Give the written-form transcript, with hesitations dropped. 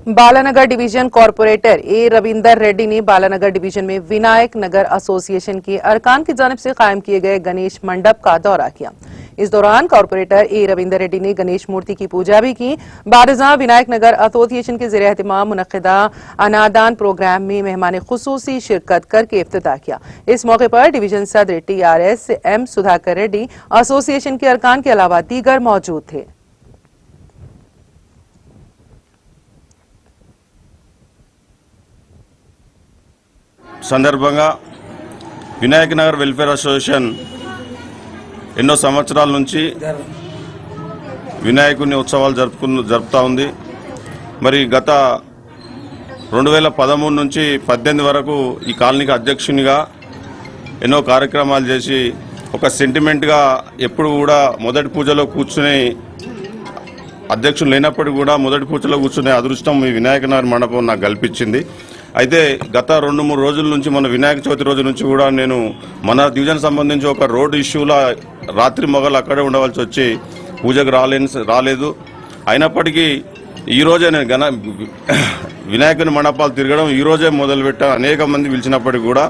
Balanagar division corporator ए रविंदर रेड्डी ने Balanagar division में विनायक नगर association के अरकान की जानिब से कायम किए गए गणेश मंडप का दौरा किया। इस दौरान कॉर्पोरेटर ए रविंदर रेड्डी ने गणेश मूर्ति की पूजा भी की। बारजा विनायक नगर एसोसिएशन के ज़रिए एहतमाम मुनक्किदा अनादान प्रोग्राम में मेहमान खुसूसी शिरकत करके इफ्तिताह किया। इस मौके पर डिवीजन सदर TRS M Sudhakar Reddy association के अरकान के अलावा दीगर मौजूद थे। సందర్భంగా వినాయక నగర్ వెల్ఫేర్ అసోసియేషన్ ఎన్నో సంవత్సరాల నుంచి వినాయకుని ఉత్సవాలు జరుపుతా ఉంది। మరి గత 2013 నుంచి 18 వరకు ఈ కాలనీకి అధ్యక్షునిగా ఎన్నో కార్యక్రమాలు చేసి ఒక సెంటిమెంట్గా ఎప్పుడు కూడా మొదటి పూజలో కూర్చునే అధ్యక్షులు లేనప్పుడు కూడా మొదటి పూజలో కూర్చునే అదృష్టం ఈ వినాయక నగర్ మండపం నాకు కల్పించింది। అయితే గత 2-3 రోజుల నుంచి మన వినాయక చవితి రోజు నుంచి కూడా నేను మన డివిజన్ సంబంధించి ఒక రోడ్ ఇష్యూలో రాత్రి మొగలు అక్కడే ఉండవలసి వచ్చి పూజకు రాలేదు। అయినప్పటికీ ఈరోజే నేను వినాయకుని మండపాలు తిరగడం ఈరోజే మొదలుపెట్టాను। అనేక మంది పిలిచినప్పటికీ కూడా